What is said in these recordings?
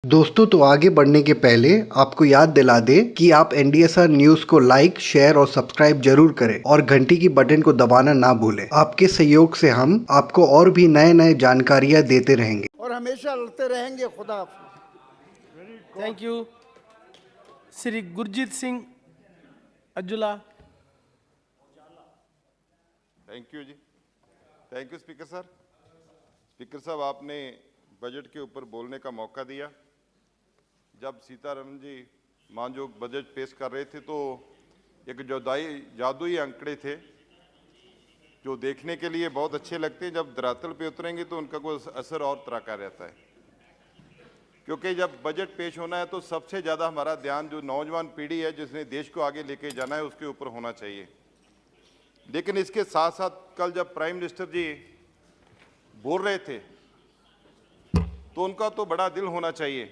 दोस्तों, तो आगे बढ़ने के पहले आपको याद दिला दें कि आप एनडीएसआर न्यूज को लाइक, शेयर और सब्सक्राइब जरूर करें और घंटी की बटन को दबाना ना भूलें। आपके सहयोग से हम आपको और भी नए जानकारियां देते रहेंगे और हमेशा लड़ते रहेंगे। खुदा thank you. Shri Gurjeet Singh Aujla. Thank you ji, thank you speaker sir. Speaker साहब, आपने बजट के ऊपर बोलने का मौका दिया। जब सीतारमण जी मानजोग बजट पेश कर रहे थे तो एक जादुई आंकड़े थे जो देखने के लिए बहुत अच्छे लगते हैं, जब धरातल पे उतरेंगे तो उनका कोई असर और तरह का रहता है। क्योंकि जब बजट पेश होना है तो सबसे ज़्यादा हमारा ध्यान जो नौजवान पीढ़ी है जिसने देश को आगे लेके जाना है उसके ऊपर होना चाहिए। लेकिन इसके साथ साथ कल जब प्राइम मिनिस्टर जी बोल रहे थे तो उनका तो बड़ा दिल होना चाहिए।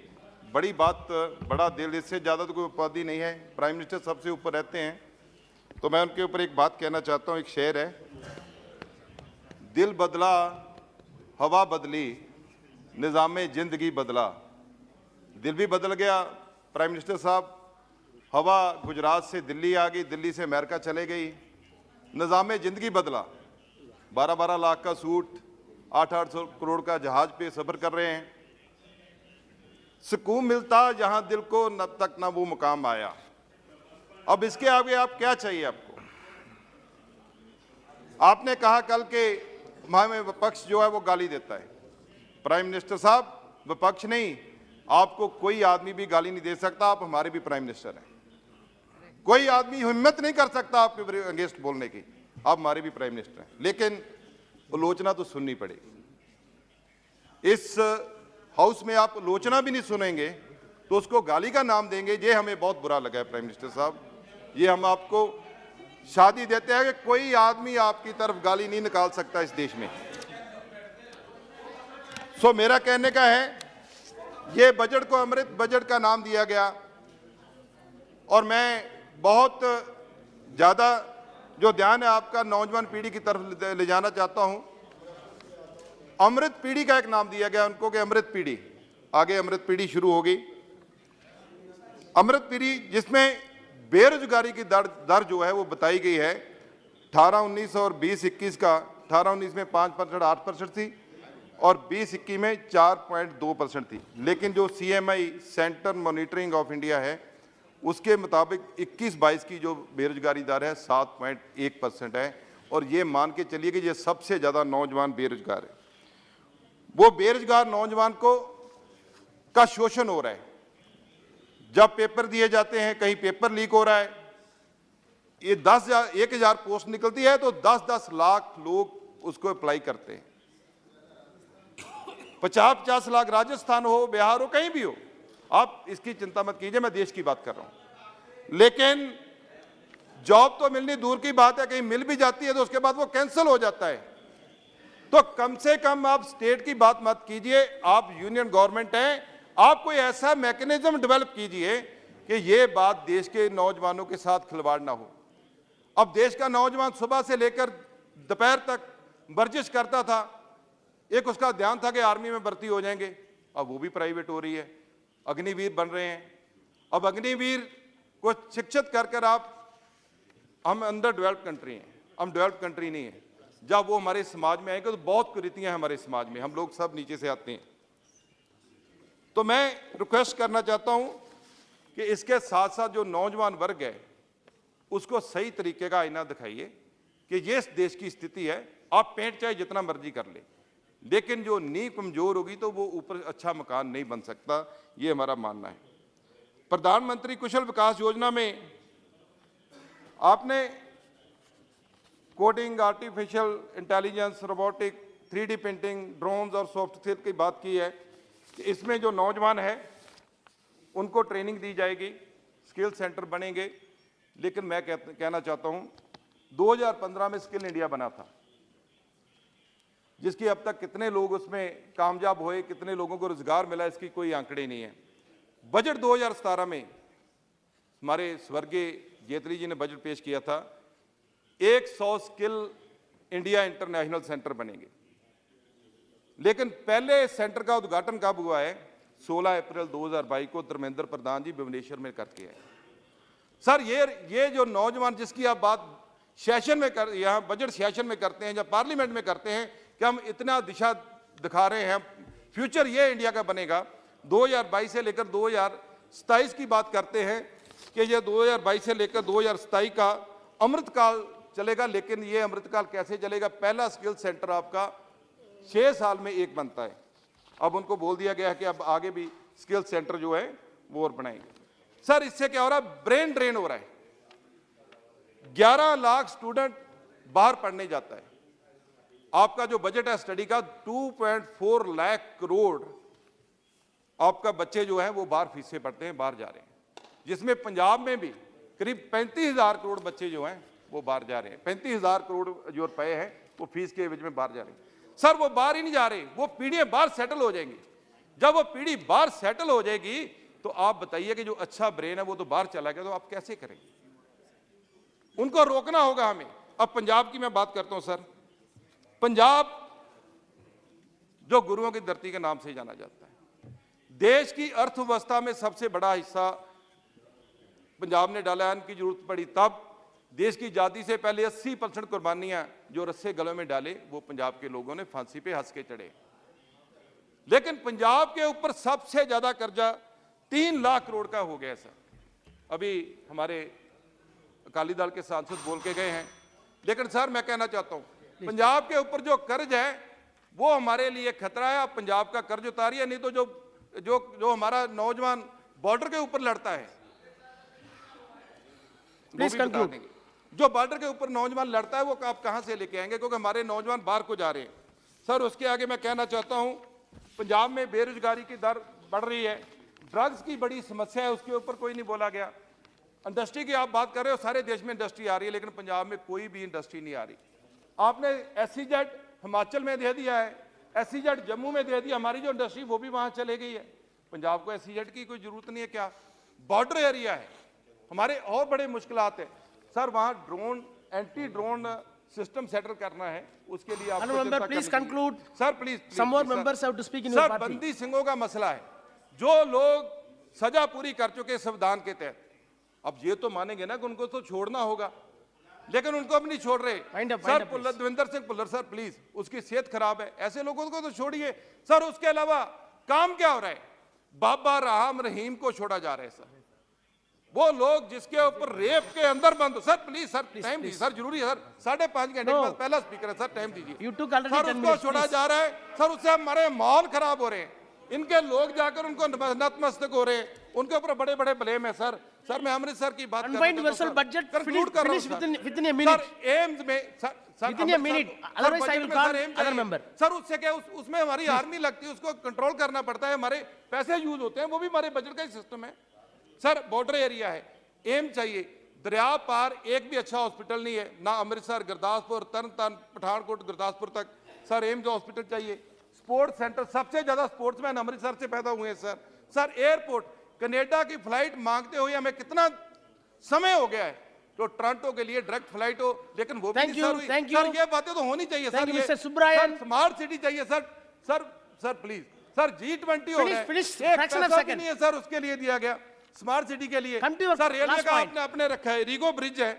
बड़ी बात, बड़ा दिल, इससे ज़्यादा तो कोई उपाधि नहीं है। प्राइम मिनिस्टर सबसे ऊपर रहते हैं। तो मैं उनके ऊपर एक बात कहना चाहता हूँ। एक शेर है, दिल बदला हवा बदली निज़ामे ज़िंदगी बदला। दिल भी बदल गया प्राइम मिनिस्टर साहब। हवा गुजरात से दिल्ली आ गई, दिल्ली से अमेरिका चले गई। निज़ामे ज़िंदगी बदला। 12-12 लाख का सूट, 800 करोड़ का जहाज पे सफ़र कर रहे हैं। सुकून मिलता जहां दिल को, न तक ना वो मुकाम आया। अब इसके आगे आप क्या चाहिए आपको? आपने कहा कल के हमें विपक्ष जो है वो गाली देता है। प्राइम मिनिस्टर साहब, विपक्ष नहीं, आपको कोई आदमी भी गाली नहीं दे सकता। आप हमारे भी प्राइम मिनिस्टर हैं। कोई आदमी हिम्मत नहीं कर सकता आपके अगेंस्ट बोलने की। आप हमारे भी प्राइम मिनिस्टर हैं। लेकिन आलोचना तो सुननी पड़ेगी। इस हाउस में आप आलोचना भी नहीं सुनेंगे तो उसको गाली का नाम देंगे। ये हमें बहुत बुरा लगा है प्राइम मिनिस्टर साहब। ये हम आपको शादी देते हैं कि कोई आदमी आपकी तरफ गाली नहीं निकाल सकता इस देश में। सो मेरा कहने का है, ये बजट को अमृत बजट का नाम दिया गया और मैं बहुत ज़्यादा जो ध्यान है आपका नौजवान पीढ़ी की तरफ ले जाना चाहता हूं। अमृत पीढ़ी का एक नाम दिया गया उनको कि अमृत पीढ़ी, आगे अमृत पीढ़ी शुरू होगी। अमृत पीढ़ी जिसमें बेरोजगारी की दर जो है वो बताई गई है 18-19 और 20-21 का। 18-19 में 5%, 8% थी और 20-21 में 4.2% थी। लेकिन जो CMI centre monitoring of India है उसके मुताबिक 21-22 की जो बेरोजगारी दर है 7.1% है। और ये मान के चलिए कि ये सबसे ज़्यादा नौजवान बेरोजगार है। वो बेरोजगार नौजवान का शोषण हो रहा है। जब पेपर दिए जाते हैं कहीं पेपर लीक हो रहा है। ये 1,000 पोस्ट निकलती है तो 10-10 लाख लोग उसको अप्लाई करते हैं। 50-50 लाख राजस्थान हो, बिहार हो, कहीं भी हो। आप इसकी चिंता मत कीजिए, मैं देश की बात कर रहा हूं। लेकिन जॉब तो मिलनी दूर की बात है, कहीं मिल भी जाती है तो उसके बाद वो कैंसिल हो जाता है। तो कम से कम आप स्टेट की बात मत कीजिए, आप यूनियन गवर्नमेंट हैं, आप कोई ऐसा मैकेनिज्म डेवलप कीजिए कि ये बात देश के नौजवानों के साथ खिलवाड़ ना हो। अब देश का नौजवान सुबह से लेकर दोपहर तक वर्जिश करता था। एक उसका ध्यान था कि आर्मी में भर्ती हो जाएंगे, अब वो भी प्राइवेट हो रही है। अग्निवीर बन रहे हैं। अब अग्निवीर को शिक्षित कर आप, हम अंडर डेवलप्ड कंट्री हैं, हम डेवलप्ड कंट्री नहीं है। जब वो हमारे समाज में आएंगे तो बहुत कुरीतियां हैं हमारे समाज में, हम लोग सब नीचे से आते हैं। तो मैं रिक्वेस्ट करना चाहता हूं कि इसके साथ साथ जो नौजवान वर्ग है उसको सही तरीके का आईना दिखाइए कि ये इस देश की स्थिति है। आप पेंट चाहे जितना मर्जी कर ले, लेकिन जो नींव कमजोर होगी तो वो ऊपर अच्छा मकान नहीं बन सकता। ये हमारा मानना है। प्रधानमंत्री कुशल विकास योजना में आपने coding, artificial intelligence, robotic, 3D printing, drones और सॉफ्टवेयर की बात की है कि इसमें जो नौजवान है उनको ट्रेनिंग दी जाएगी, स्किल सेंटर बनेंगे। लेकिन मैं कहना चाहता हूं 2015 में स्किल इंडिया बना था, जिसकी अब तक कितने लोग उसमें कामयाब हुए, कितने लोगों को रोजगार मिला, इसकी कोई आंकड़े नहीं है। बजट 2017 में हमारे स्वर्गीय जेटली जी ने बजट पेश किया था, 100 स्किल इंडिया इंटरनेशनल सेंटर बनेंगे। लेकिन पहले सेंटर का उद्घाटन कब हुआ है? 16 अप्रैल 2022 को धर्मेंद्र प्रधान जी भुवनेश्वर में करके आए। सर ये जो नौजवान जिसकी आप बात सेशन में कर, यहाँ बजट सेशन में करते हैं या पार्लियामेंट में करते हैं कि हम इतना दिशा दिखा रहे हैं, फ्यूचर ये इंडिया का बनेगा। 2022 से लेकर 2027 की बात करते हैं कि ये 2022 से लेकर 2027 का अमृतकाल चलेगा, लेकिन ये अमृतकाल कैसे चलेगा? पहला स्किल सेंटर आपका 6 साल में एक बनता है। अब उनको बोल दिया गया है कि अब आगे भी स्किल सेंटर जो है वो और बनाएंगे। सर इससे क्या हो रहा है? ब्रेन ड्रेन हो रहा है। 11 लाख स्टूडेंट बाहर पढ़ने जाता है। आपका जो बजट है स्टडी का 2.4 लाख करोड़ आपका बच्चे जो है वो बाहर फीस से पढ़ते हैं, बाहर जा रहे हैं, जिसमें पंजाब में भी करीब 35,000 करोड़ बच्चे जो हैं वो बाहर जा रहे हैं। 35,000 करोड़ जो रुपए हैं वो फीस के एवज में बाहर जा रहे हैं। सर वो बाहर ही नहीं जा रहे, वो पीढ़ियां बाहर सेटल हो जाएंगी। जब वो पीढ़ी बाहर सेटल हो जाएगी तो आप बताइए कि जो अच्छा ब्रेन है वो तो बाहर चला गया, तो आप कैसे करेंगे? उनको रोकना होगा हमें। अब पंजाब की मैं बात करता हूं सर। पंजाब जो गुरुओं की धरती के नाम से जाना जाता है, देश की अर्थव्यवस्था में सबसे बड़ा हिस्सा पंजाब ने डाला है। इनकी जरूरत पड़ी तब देश की आजादी से पहले 80% कुर्बानियां जो रस्से गलों में डाले वो पंजाब के लोगों ने फांसी पे हंस के चढ़े। लेकिन पंजाब के ऊपर सबसे ज्यादा कर्जा 3 लाख करोड़ का हो गया सर। अभी हमारे अकाली दल के सांसद बोल के गए हैं, लेकिन सर मैं कहना चाहता हूं पंजाब के ऊपर जो कर्ज है वो हमारे लिए खतरा है। आप पंजाब का कर्ज उतारिए, नहीं तो जो हमारा नौजवान बॉर्डर के ऊपर लड़ता है वो भी बता देंगे। जो बॉर्डर के ऊपर नौजवान लड़ता है वो आप कहां से लेके आएंगे? क्योंकि हमारे नौजवान बाहर को जा रहे हैं। सर उसके आगे मैं कहना चाहता हूं पंजाब में बेरोजगारी की दर बढ़ रही है, ड्रग्स की बड़ी समस्या है, उसके ऊपर कोई नहीं बोला गया। इंडस्ट्री की आप बात कर रहे हो, सारे देश में इंडस्ट्री आ रही है, लेकिन पंजाब में कोई भी इंडस्ट्री नहीं आ रही। आपने SEZ हिमाचल में दे दिया है, SEZ जम्मू में दे दिया, हमारी जो इंडस्ट्री वो भी वहां चले गई है। पंजाब को SEZ की कोई जरूरत नहीं है क्या? बॉर्डर एरिया है, हमारे और बड़े मुश्किलात है सर। वहां drone anti drone system settle करना है, उसके लिए आपको please conclude sir, please. Some more members have to speak in your sir बंदी सिंहों का मसला है, जो लोग सजा पूरी कर चुके संविधान के तहत, अब ये तो मानेंगे ना कि उनको तो छोड़ना होगा, लेकिन उनको अब नहीं छोड़ रहे। Sir Davinder Singh Bhullar sir please, उसकी सेहत खराब है, ऐसे लोगों को तो छोड़िए सर। उसके अलावा काम क्या हो रहा है? बाबा राम रहीम को छोड़ा जा रहा है सर। वो लोग जिसके ऊपर रेप के अंदर बंद। सर प्लीज सर, टाइम दीजिए सर, जरूरी है सर। 5.5 घंटे के बाद पहला स्पीकर है सर, टाइम दीजिए सर। उसको छोड़ा जा रहा है सर, उससे हमारे माहौल खराब हो रहे हैं। इनके लोग जाकर उनको नतमस्तक हो रहे हैं, उनके ऊपर बड़े बड़े ब्लेम है सर। सर मैं अमृतसर की बात कर रहा हूं सर, एम्स में सर उससे क्या, उसमें हमारी आर्मी लगती है, उसको कंट्रोल करना पड़ता है, हमारे पैसे यूज होते हैं, वो भी हमारे बजट का ही सिस्टम है सर। बॉर्डर एरिया है, एम चाहिए। दरिया पार एक भी अच्छा हॉस्पिटल नहीं है, ना अमृतसर, गुरदासपुर, तरनतारन, पठानकोट, गुरदासपुर तक सर एम्स हॉस्पिटल चाहिए। स्पोर्ट्स सेंटर, सबसे ज्यादा स्पोर्ट्समैन अमृतसर से पैदा हुए हैं सर। सर एयरपोर्ट, कनाडा की फ्लाइट मांगते हुए हमें कितना समय हो गया है, तो टोरंटो के लिए डायरेक्ट फ्लाइट हो, लेकिन वो भी नहीं सर हुई। सर ये बातें तो होनी चाहिए सर। ये स्मार्ट सिटी चाहिए sir. Sir please sir, G20 हो रहा है, एक पैसा भी नहीं है सर उसके लिए दिया गया स्मार्ट सिटी के लिए। सर रेलवे का आपने अपने रखा है, रीगो ब्रिज है,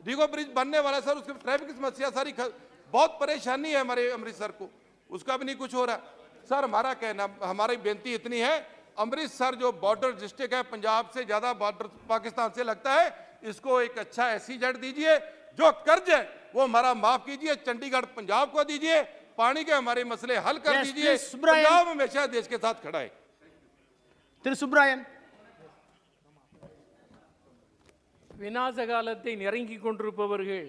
रीगो ब्रिज बनने वाला है सर, उसकी ट्रैफिक की समस्या सारी बहुत परेशानी है हमारे अमृतसर को, उसका भी नहीं कुछ हो रहा सर। हमारा कहना, हमारी बेनती इतनी है, अमृतसर जो बॉर्डर डिस्ट्रिक्ट है, पंजाब से ज्यादा बॉर्डर पाकिस्तान से लगता है, इसको एक अच्छा SEZ दीजिए। जो कर्ज है वो हमारा माफ कीजिए, चंडीगढ़ पंजाब को दीजिए, पानी के हमारे मसले हल कर दीजिए। पंजाब हमेशा देश के साथ खड़ा है। सुब्रायन, விநாச காலத்தை நெருங்கிக் கொண்டிருப்பவர்கள்